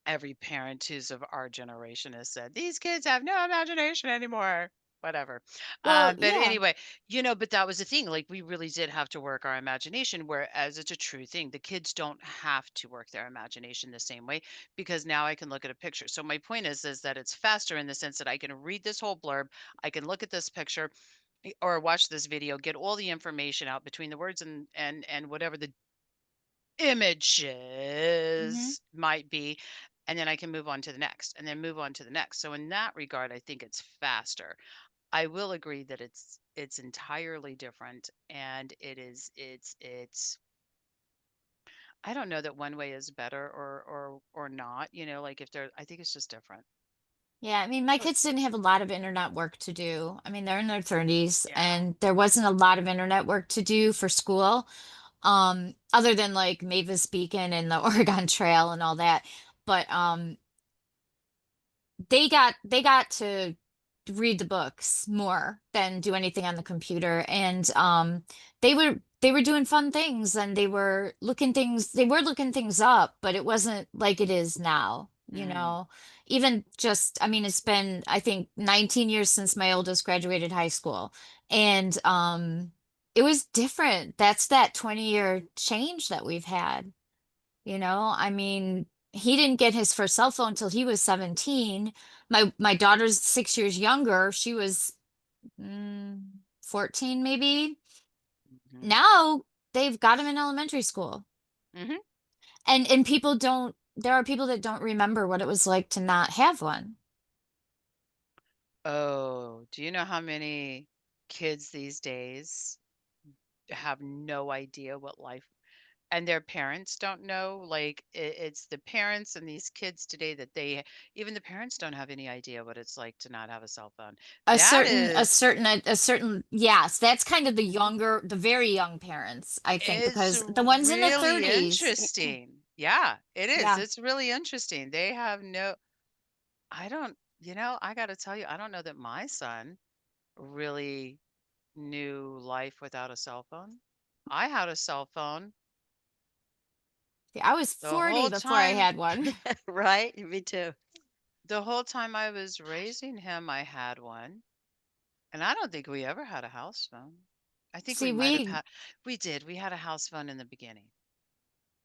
[SPEAKER 1] every parent who's of our generation has said, these kids have no imagination anymore. Whatever.
[SPEAKER 2] Well,
[SPEAKER 1] But
[SPEAKER 2] yeah.
[SPEAKER 1] anyway, but that was the thing. Like, we really did have to work our imagination, whereas it's a true thing. The kids don't have to work their imagination the same way because now I can look at a picture. So my point is that it's faster in the sense that I can read this whole blurb, I can look at this picture or watch this video, get all the information out between the words and whatever the
[SPEAKER 2] Hmm.
[SPEAKER 1] images might be, and then I can move on to the next and then move on to the next. So in that regard, I think it's faster. I will agree that it's entirely different and it's I don't know that one way is better or not, like if they're I think it's just different.
[SPEAKER 2] Yeah. I mean, my
[SPEAKER 1] But
[SPEAKER 2] kids didn't have a lot of internet work to do. I mean, they're in their 30s
[SPEAKER 1] yeah.
[SPEAKER 2] and there wasn't a lot of internet work to do for school, other than like Mavis Beacon and the Oregon Trail and all that. But they got to read the books more than do anything on the computer, and they were doing fun things and they were looking things up, but it wasn't like it is now,
[SPEAKER 1] Mm,
[SPEAKER 2] even just, I mean, it's been, I think, 19 years since my oldest graduated high school, and it was different. That's that 20-year change that we've had. I mean, he didn't get his first cell phone until he was 17. My daughter's 6 years younger. She was 14 maybe.
[SPEAKER 1] mhm,
[SPEAKER 2] Now they've got him in elementary school.
[SPEAKER 1] mhm.
[SPEAKER 2] And there are people that don't remember what it was like to not have one.
[SPEAKER 1] Oh, do you know how many kids these days have no idea what life and their parents don't know? Like it's the parents and these kids today that even the parents don't have any idea what it's like to not have a cell phone.
[SPEAKER 2] A
[SPEAKER 1] That
[SPEAKER 2] certain, a
[SPEAKER 1] is
[SPEAKER 2] certain, a certain, yes, that's kind of the very young parents, I think,
[SPEAKER 1] it's
[SPEAKER 2] because the ones in the
[SPEAKER 1] really
[SPEAKER 2] 30s,
[SPEAKER 1] interesting. Yeah, it is.
[SPEAKER 2] yeah.
[SPEAKER 1] It's really interesting. They have no I don't, I got to tell you, I don't know that my son really knew life without a cell phone. I had a cell phone
[SPEAKER 2] See, I was
[SPEAKER 1] The
[SPEAKER 2] 40
[SPEAKER 1] whole
[SPEAKER 2] before I
[SPEAKER 1] time,
[SPEAKER 2] had one.
[SPEAKER 3] Right? Me too.
[SPEAKER 1] the whole time I was raising him, I had one. And I don't think we ever had a house phone. I think we
[SPEAKER 2] See,
[SPEAKER 1] might have
[SPEAKER 2] we
[SPEAKER 1] had, we did. We had a house phone in the beginning.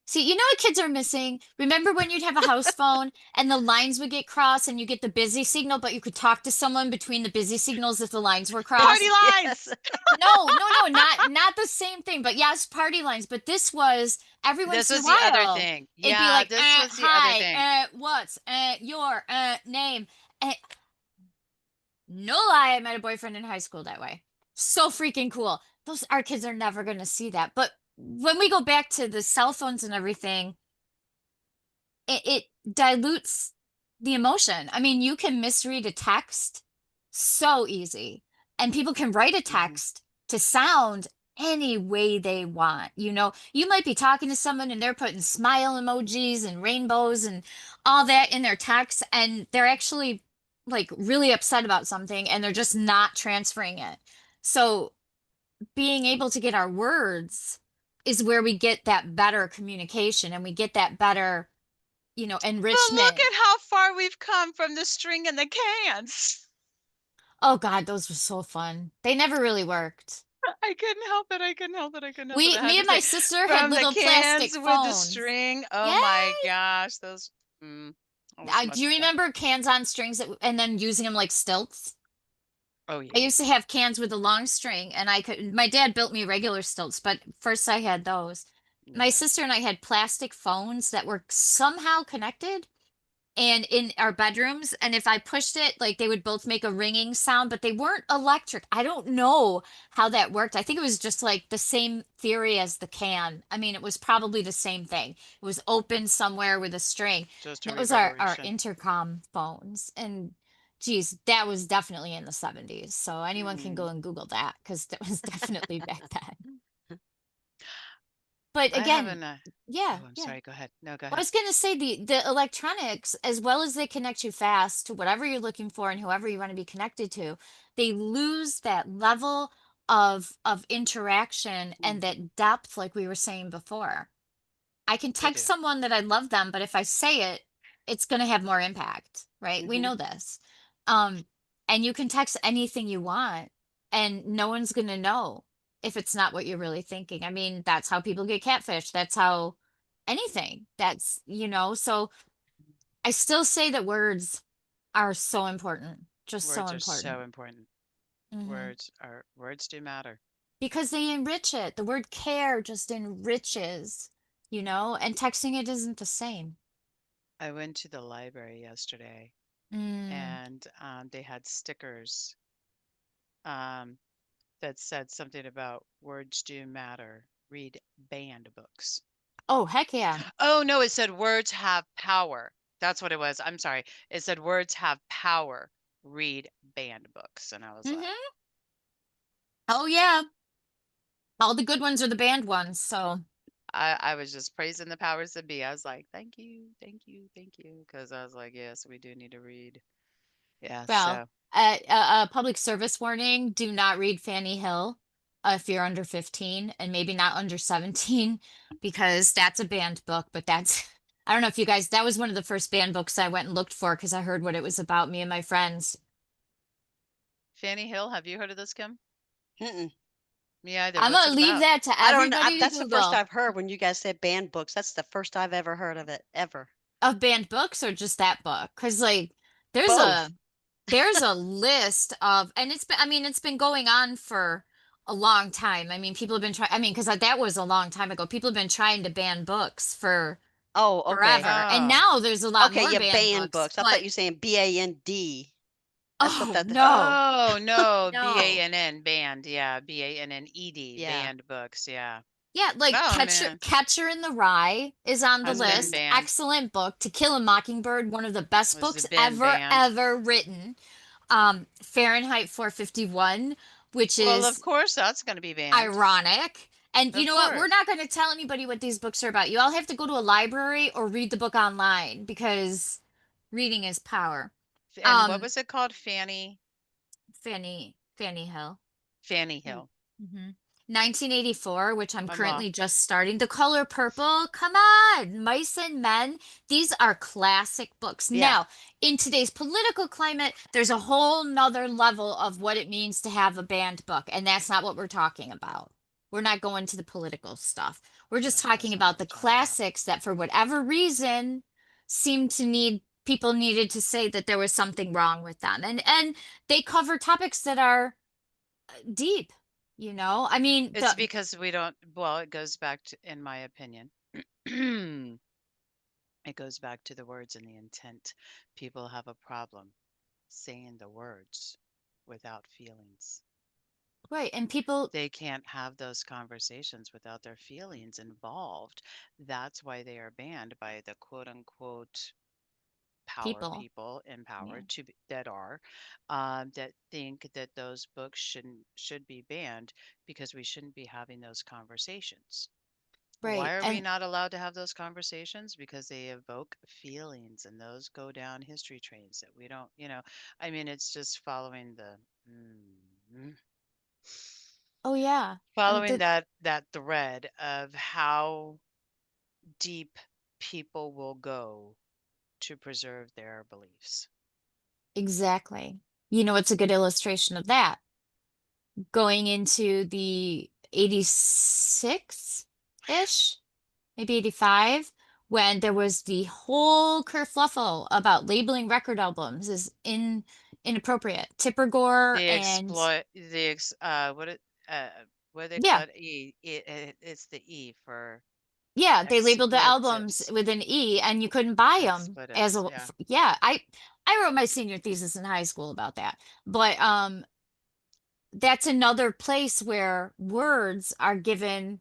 [SPEAKER 2] See, you know what kids are missing? Remember when you'd have a house phone and the lines would get crossed and you get the busy signal, but you could talk to someone between the busy signals if the lines were
[SPEAKER 1] Party
[SPEAKER 2] crossed?
[SPEAKER 3] Yes.
[SPEAKER 1] lines!
[SPEAKER 2] No, no, no, not the same thing. But yes, party lines. But this was every
[SPEAKER 1] This
[SPEAKER 2] once in a
[SPEAKER 1] was the other
[SPEAKER 2] while,
[SPEAKER 1] thing.
[SPEAKER 2] it'd be
[SPEAKER 1] Yeah,
[SPEAKER 2] like,
[SPEAKER 1] this was the other
[SPEAKER 2] hi,
[SPEAKER 1] thing.
[SPEAKER 2] what's your name? No lie, I met a boyfriend in high school that way. So freaking cool. Those Our kids are never gonna see that. But when we go back to the cell phones and everything, it dilutes the emotion. I mean, you can misread a text so easy, and people can write a
[SPEAKER 3] Hmm.
[SPEAKER 2] text to sound any way they want. You might be talking to someone and they're putting smile emojis and rainbows and all that in their text, and they're actually like really upset about something and they're just not transferring it. So, being able to get our words is where we get that better communication and we get that better
[SPEAKER 1] But look
[SPEAKER 2] enrichment.
[SPEAKER 1] at how far we've come from the string and the cans.
[SPEAKER 2] Oh God, those were so fun. They never really worked.
[SPEAKER 1] I couldn't help it. I couldn't help it. I couldn't help it.
[SPEAKER 2] We,
[SPEAKER 1] I had
[SPEAKER 2] me
[SPEAKER 1] to
[SPEAKER 2] and my
[SPEAKER 1] say,
[SPEAKER 2] sister had
[SPEAKER 1] from the
[SPEAKER 2] little plastic
[SPEAKER 1] cans with the
[SPEAKER 2] phones.
[SPEAKER 1] string. Oh
[SPEAKER 2] Yeah.
[SPEAKER 1] my gosh, those. Mm, that was
[SPEAKER 2] Do
[SPEAKER 1] much
[SPEAKER 2] you
[SPEAKER 1] fun.
[SPEAKER 2] remember cans on strings and then using them like stilts?
[SPEAKER 1] Oh
[SPEAKER 2] I
[SPEAKER 1] yeah,
[SPEAKER 2] used to have cans with a long string and my dad built me regular stilts, but first I had those. My
[SPEAKER 1] yeah.
[SPEAKER 2] sister and I had plastic phones that were somehow connected and in our bedrooms, and if I pushed it, like they would both make a ringing sound, but they weren't electric. I don't know how that worked. I think it was just like the same theory as the can. I mean, it was probably the same thing. It was open somewhere with a string.
[SPEAKER 1] Just a
[SPEAKER 2] That was our
[SPEAKER 1] reverberation.
[SPEAKER 2] intercom phones. And geez, that was definitely in the 70s. So anyone can go
[SPEAKER 1] Mm.
[SPEAKER 2] and Google that because that was definitely back then. But
[SPEAKER 1] I
[SPEAKER 2] again,
[SPEAKER 1] haven't.
[SPEAKER 2] yeah,
[SPEAKER 1] Oh, I'm
[SPEAKER 2] yeah.
[SPEAKER 1] sorry. Go ahead. No, go
[SPEAKER 2] I
[SPEAKER 1] ahead.
[SPEAKER 2] was going to say the electronics, as well as they connect you fast to whatever you're looking for and whoever you want to be connected to, they lose that level of interaction and
[SPEAKER 3] Hmm.
[SPEAKER 2] that depth, like we were saying before. I can
[SPEAKER 1] They
[SPEAKER 2] text
[SPEAKER 1] do.
[SPEAKER 2] someone that I love them, but if I say it, it's going to have more impact, right? We
[SPEAKER 3] Hmm.
[SPEAKER 2] know this. Um, and you can text anything you want, and no one's going to know if it's not what you're really thinking. I mean, that's how people get catfish. That's how anything. So I still say that words are so important, just so
[SPEAKER 1] Words are so
[SPEAKER 2] important.
[SPEAKER 1] important.
[SPEAKER 2] Hmm.
[SPEAKER 1] Words do matter.
[SPEAKER 2] Because they enrich it. The word care just enriches, and texting it isn't the same.
[SPEAKER 1] I went to the library yesterday
[SPEAKER 2] Mm.
[SPEAKER 1] and they had stickers um, that said something about words do matter. Read banned books.
[SPEAKER 2] Oh, heck yeah.
[SPEAKER 1] Oh, no, it said words have power. That's what it was. I'm sorry. It said words have power. Read banned books. And I was like,
[SPEAKER 2] Hmm. Oh, yeah. All the good ones are the banned ones. So,
[SPEAKER 1] I was just praising the powers that be. I was like, thank you, thank you, thank you. Because I was like, yes, we do need to read. Yeah,
[SPEAKER 2] well,
[SPEAKER 1] so
[SPEAKER 2] a public service warning, do not read Fanny Hill if you're under 15 and maybe not under 17 because that's a banned book, but I don't know if you guys, that was one of the first banned books I went and looked for because I heard what it was about, me and my friends.
[SPEAKER 1] Fanny Hill, have you heard of this, Kim?
[SPEAKER 3] Mm-mm.
[SPEAKER 1] Me either.
[SPEAKER 2] I'm
[SPEAKER 1] What's
[SPEAKER 2] gonna
[SPEAKER 1] it
[SPEAKER 2] leave
[SPEAKER 1] about?
[SPEAKER 2] that to
[SPEAKER 3] I don't know.
[SPEAKER 2] everybody to
[SPEAKER 3] That's the first
[SPEAKER 2] Google.
[SPEAKER 3] I've heard when you guys said banned books. That's the first I've ever heard of it, ever.
[SPEAKER 2] Of banned books or just that book? Because like there's
[SPEAKER 3] Both.
[SPEAKER 2] a there's a list of, and it's been going on for a long time. I mean, people have been trying, I mean, because that was a long time ago. People have been trying to ban books for
[SPEAKER 3] Oh, okay.
[SPEAKER 2] forever. And
[SPEAKER 1] Oh,
[SPEAKER 2] now there's a lot
[SPEAKER 3] Okay,
[SPEAKER 2] more
[SPEAKER 3] yeah,
[SPEAKER 2] banned
[SPEAKER 3] banned
[SPEAKER 2] books,
[SPEAKER 3] books. I thought
[SPEAKER 2] but
[SPEAKER 3] you were saying BAND. That's what
[SPEAKER 2] oh
[SPEAKER 3] that.
[SPEAKER 2] no,
[SPEAKER 1] oh no,
[SPEAKER 2] no.
[SPEAKER 1] BANN, banned. Yeah, BANNED,
[SPEAKER 3] Yeah.
[SPEAKER 1] banned books. Yeah.
[SPEAKER 2] Yeah, like
[SPEAKER 1] Oh
[SPEAKER 2] Catcher
[SPEAKER 1] man,
[SPEAKER 2] Catcher in the Rye is on the
[SPEAKER 1] has been
[SPEAKER 2] list.
[SPEAKER 3] Mm-hmm.
[SPEAKER 1] banned.
[SPEAKER 2] Excellent book. To Kill a Mockingbird, one of the best
[SPEAKER 1] Has
[SPEAKER 2] books
[SPEAKER 1] been
[SPEAKER 2] ever,
[SPEAKER 1] banned.
[SPEAKER 2] ever written. Fahrenheit 451, which
[SPEAKER 1] Well, of
[SPEAKER 2] is
[SPEAKER 1] course that's going to be banned.
[SPEAKER 2] ironic. And you
[SPEAKER 1] Of
[SPEAKER 2] know what? We're
[SPEAKER 1] course.
[SPEAKER 2] not going to tell anybody what these books are about. You all have to go to a library or read the book online because reading is power.
[SPEAKER 1] And what
[SPEAKER 2] Um,
[SPEAKER 1] was it called? Fanny
[SPEAKER 2] Fanny Hill.
[SPEAKER 1] Fanny Hill.
[SPEAKER 2] Mm-hmm. 1984, which I'm
[SPEAKER 1] My mom.
[SPEAKER 2] currently just starting. The Color Purple, come on, Mice and Men. These are classic books.
[SPEAKER 3] Yeah.
[SPEAKER 2] Now, in today's political climate, there's a whole nother level of what it means to have a banned book, and that's not what we're talking about. We're not going to the political stuff. We're just
[SPEAKER 1] No,
[SPEAKER 2] talking
[SPEAKER 1] that's not what
[SPEAKER 2] about
[SPEAKER 1] we're
[SPEAKER 2] the
[SPEAKER 1] talking about.
[SPEAKER 2] classics that, for whatever reason, seemed to need people needed to say that there was something wrong with them. And they cover topics that are deep, you know? I mean,
[SPEAKER 1] It's because we don't, well, it goes back to, in my opinion, it goes back to the words and the intent. People have a problem saying the words without feelings.
[SPEAKER 2] right, and people
[SPEAKER 1] They can't have those conversations without their feelings involved. That's why they are banned by the quote unquote power
[SPEAKER 2] people.
[SPEAKER 1] people in
[SPEAKER 2] Yeah.
[SPEAKER 1] power that are that think that those books should be banned because we shouldn't be having those conversations.
[SPEAKER 2] Right.
[SPEAKER 1] Why are we
[SPEAKER 2] And
[SPEAKER 1] not allowed to have those conversations? Because they evoke feelings and those go down history trains that we don't, I mean, it's just following mm,
[SPEAKER 2] oh yeah.
[SPEAKER 1] following
[SPEAKER 2] The
[SPEAKER 1] that thread of how deep people will go to preserve their beliefs.
[SPEAKER 2] exactly. You know, it's a good illustration of that. Going into the 86-ish, maybe 85, when there was the whole kerfluffle about labeling record albums as inappropriate. Tipper Gore
[SPEAKER 1] They
[SPEAKER 2] and
[SPEAKER 1] exploit the uh what do they call
[SPEAKER 2] yeah,
[SPEAKER 1] it? It's the E for
[SPEAKER 2] yeah, they labeled the albums
[SPEAKER 1] expletives.
[SPEAKER 2] with an E and you couldn't buy them as
[SPEAKER 1] Expletives,
[SPEAKER 2] a
[SPEAKER 1] yeah.
[SPEAKER 2] yeah, I wrote my senior thesis in high school about that. But that's another place where words are given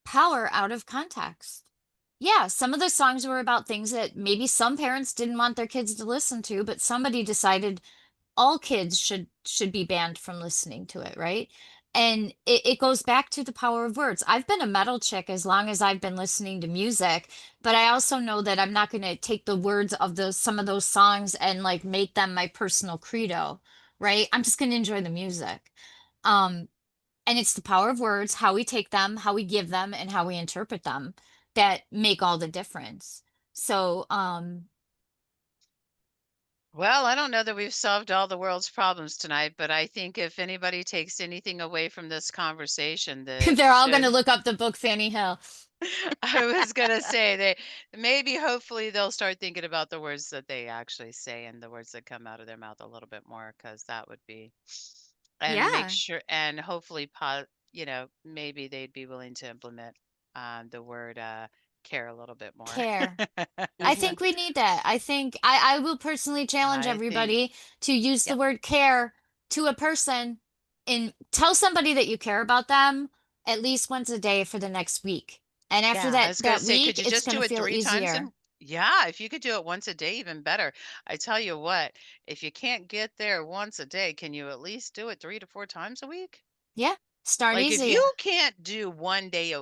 [SPEAKER 2] power out of context. Yeah, some of the songs were about things that maybe some parents didn't want their kids to listen to, but somebody decided all kids should be banned from listening to it, right? And it goes back to the power of words. I've been a metal chick as long as I've been listening to music, but I also know that I'm not going to take the words of those some of those songs and like make them my personal credo, right? I'm just going to enjoy the music. Um, and it's the power of words, how we take them, how we give them, and how we interpret them that make all the difference. So,
[SPEAKER 1] Well, I don't know that we've solved all the world's problems tonight, but I think if anybody takes anything away from this conversation, that
[SPEAKER 2] they're all going to
[SPEAKER 1] should
[SPEAKER 2] look up the book Fanny Hill.
[SPEAKER 1] I was gonna say they maybe hopefully they'll start thinking about the words that they actually say and the words that come out of their mouth a little bit more, because that would be and make
[SPEAKER 2] Yeah.
[SPEAKER 1] sure and hopefully maybe they'd be willing to implement the word care a little bit more.
[SPEAKER 2] Care. I
[SPEAKER 3] Hmm.
[SPEAKER 2] think we need that. I think I will personally challenge
[SPEAKER 1] I think
[SPEAKER 2] everybody to use the
[SPEAKER 3] Yep.
[SPEAKER 2] word care to a person and tell somebody that you care about them at least once a day for the next week. And after
[SPEAKER 3] Yeah.
[SPEAKER 1] I
[SPEAKER 2] that
[SPEAKER 1] was gonna
[SPEAKER 2] that
[SPEAKER 1] say, could
[SPEAKER 2] week,
[SPEAKER 1] you
[SPEAKER 2] it's
[SPEAKER 1] just
[SPEAKER 2] going
[SPEAKER 1] do
[SPEAKER 2] to
[SPEAKER 1] it
[SPEAKER 2] feel
[SPEAKER 1] 3 times
[SPEAKER 2] easier.
[SPEAKER 1] in yeah, if you could do it once a day, even better. I tell you what, if you can't get there once a day, can you at least do it 3 to 4 times a week?
[SPEAKER 2] Yeah. Start
[SPEAKER 1] Like, if
[SPEAKER 2] easy.
[SPEAKER 1] you can't do one day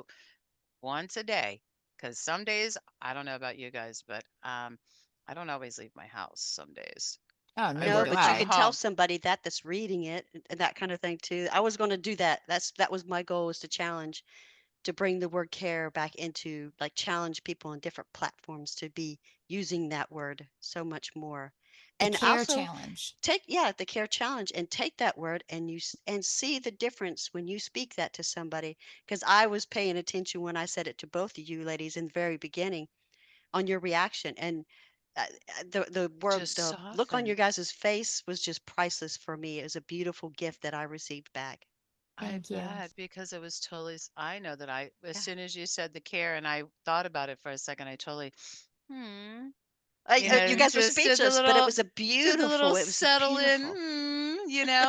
[SPEAKER 1] once a day, because some days, I don't know about you guys, but I don't always leave my house some days.
[SPEAKER 2] Oh,
[SPEAKER 1] I
[SPEAKER 2] neither
[SPEAKER 3] No,
[SPEAKER 1] work
[SPEAKER 2] do
[SPEAKER 3] but you
[SPEAKER 1] from
[SPEAKER 2] I.
[SPEAKER 3] could tell
[SPEAKER 1] home.
[SPEAKER 3] somebody that that's reading it and that kind of thing too. I was going to do that. That was my goal, was to challenge, to bring the word care back into, like, challenge people on different platforms to be using that word so much more.
[SPEAKER 2] The
[SPEAKER 3] And
[SPEAKER 2] care
[SPEAKER 3] also
[SPEAKER 2] challenge.
[SPEAKER 3] take, yeah, the care challenge, and take that word and and see the difference when you speak that to somebody, because I was paying attention when I said it to both of you ladies in the very beginning, on your reaction. And
[SPEAKER 1] Just
[SPEAKER 3] the look on
[SPEAKER 1] soften.
[SPEAKER 3] your guys' face was just priceless for me. It was a beautiful gift that I received back.
[SPEAKER 1] I
[SPEAKER 2] Thank you.
[SPEAKER 1] bet because it was totally, I know that as
[SPEAKER 3] Yeah.
[SPEAKER 1] soon as you said the care and I thought about it for a second, I totally, hmm,
[SPEAKER 3] You guys were
[SPEAKER 1] just did the
[SPEAKER 3] speechless, but it
[SPEAKER 1] little,
[SPEAKER 3] was a
[SPEAKER 1] did the little
[SPEAKER 3] beautiful, it was a
[SPEAKER 1] settle in,
[SPEAKER 3] beautiful.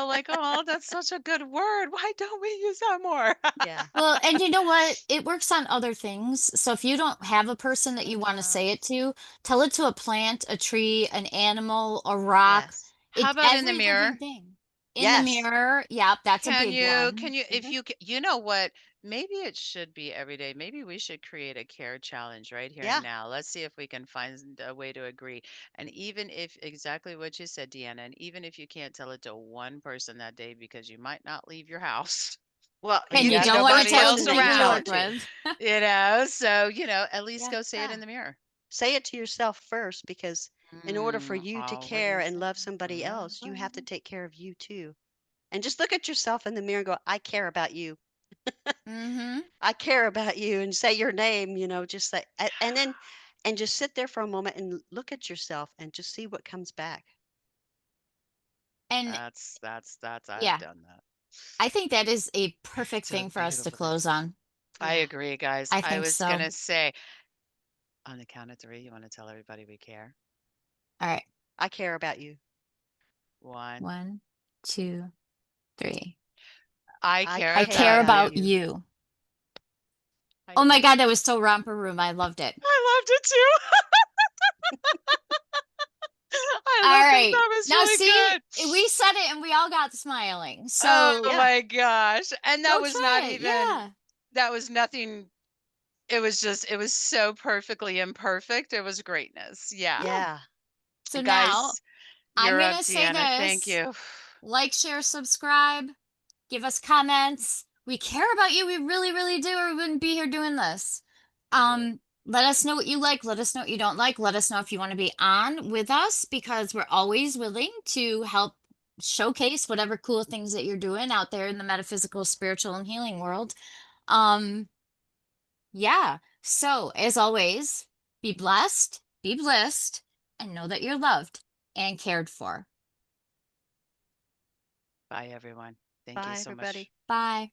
[SPEAKER 1] like, oh, that's such a good word. Why don't we use that more?
[SPEAKER 3] Yeah.
[SPEAKER 2] Well, and you know what? It works on other things. So if you don't have a person that
[SPEAKER 1] I
[SPEAKER 2] you want to
[SPEAKER 1] know.
[SPEAKER 2] say it to, tell it to a plant, a tree, an animal, a rock.
[SPEAKER 3] Yes.
[SPEAKER 1] How about in the
[SPEAKER 2] Every
[SPEAKER 1] mirror?
[SPEAKER 2] living thing. In the
[SPEAKER 3] Yes.
[SPEAKER 2] mirror, yep, that's a big
[SPEAKER 1] Can
[SPEAKER 2] one.
[SPEAKER 1] you, if
[SPEAKER 3] Hmm.
[SPEAKER 1] you, you know what? Maybe it should be every day. Maybe we should create a care challenge right here and
[SPEAKER 3] Yeah.
[SPEAKER 1] now. Let's see if we can find a way to agree. And even if exactly what you said, Deanna, and even if you can't tell it to one person that day because you might not leave your house,
[SPEAKER 3] Well,
[SPEAKER 1] When
[SPEAKER 2] And
[SPEAKER 1] you
[SPEAKER 2] you
[SPEAKER 1] got
[SPEAKER 2] don't want to
[SPEAKER 1] nobody
[SPEAKER 2] tell
[SPEAKER 1] else
[SPEAKER 2] them
[SPEAKER 3] person
[SPEAKER 2] who
[SPEAKER 3] that you
[SPEAKER 2] you
[SPEAKER 3] tell
[SPEAKER 2] work
[SPEAKER 3] it to.
[SPEAKER 1] around,
[SPEAKER 2] with.
[SPEAKER 1] so, at least
[SPEAKER 2] Yeah.
[SPEAKER 1] go say it
[SPEAKER 3] Yeah.
[SPEAKER 1] in the mirror.
[SPEAKER 3] Say it to yourself first, because in order for you to care
[SPEAKER 1] Always
[SPEAKER 3] and love somebody else, you have to
[SPEAKER 1] remember.
[SPEAKER 3] take care of you too. And just look at yourself in the mirror and go, I care about you.
[SPEAKER 2] Mm-hmm.
[SPEAKER 3] I care about you, and say your name, just say, and then, and just sit there for a moment and look at yourself and just see what comes back.
[SPEAKER 2] And
[SPEAKER 1] That's I've
[SPEAKER 2] yeah,
[SPEAKER 1] done that.
[SPEAKER 2] I think that is a perfect
[SPEAKER 1] It's a
[SPEAKER 2] thing for us to
[SPEAKER 1] beautiful thing.
[SPEAKER 2] close on.
[SPEAKER 1] I
[SPEAKER 3] Yeah.
[SPEAKER 1] agree, guys.
[SPEAKER 2] I
[SPEAKER 1] I
[SPEAKER 2] think
[SPEAKER 1] was
[SPEAKER 2] so.
[SPEAKER 1] gonna say on the count of three, you want to tell everybody we care?
[SPEAKER 2] All right.
[SPEAKER 3] I care about you.
[SPEAKER 1] One,
[SPEAKER 2] 1, 2, 3.
[SPEAKER 1] I
[SPEAKER 3] I
[SPEAKER 1] care
[SPEAKER 2] I
[SPEAKER 3] care
[SPEAKER 2] care
[SPEAKER 1] about
[SPEAKER 3] about
[SPEAKER 1] you.
[SPEAKER 2] about
[SPEAKER 3] you.
[SPEAKER 2] you.
[SPEAKER 1] I
[SPEAKER 2] Oh my
[SPEAKER 1] care.
[SPEAKER 2] God, that was so romper room. I loved it.
[SPEAKER 1] I loved it too. I
[SPEAKER 2] All
[SPEAKER 1] loved it.
[SPEAKER 2] right.
[SPEAKER 1] That was
[SPEAKER 2] Now
[SPEAKER 1] really
[SPEAKER 2] see,
[SPEAKER 1] good.
[SPEAKER 2] we said it and we all got smiling.
[SPEAKER 1] Oh
[SPEAKER 2] So
[SPEAKER 3] Yeah.
[SPEAKER 1] my gosh. And that
[SPEAKER 2] go
[SPEAKER 1] was
[SPEAKER 2] try
[SPEAKER 1] not
[SPEAKER 2] it.
[SPEAKER 1] even,
[SPEAKER 2] Yeah.
[SPEAKER 1] that was nothing. It was so perfectly imperfect. It was greatness. Yeah.
[SPEAKER 2] Yeah.
[SPEAKER 3] Yeah.
[SPEAKER 2] So now
[SPEAKER 1] Guys,
[SPEAKER 2] I'm
[SPEAKER 1] you're
[SPEAKER 2] going
[SPEAKER 1] up,
[SPEAKER 2] to say
[SPEAKER 1] Deanna. Thank
[SPEAKER 2] this:
[SPEAKER 1] you.
[SPEAKER 2] like, share, subscribe, give us comments. We care about you. We really, really do, or we wouldn't be here doing this.
[SPEAKER 1] We do.
[SPEAKER 2] Let us know what you like. Let us know what you don't like. Let us know if you want to be on with us, because we're always willing to help showcase whatever cool things that you're doing out there in the metaphysical, spiritual, and healing world. Um, yeah. So as always, be blessed, be blissed, and know that you're loved and cared for.
[SPEAKER 1] Bye, everyone. Thank you
[SPEAKER 3] Bye,
[SPEAKER 1] so much.
[SPEAKER 3] everybody.
[SPEAKER 2] Bye.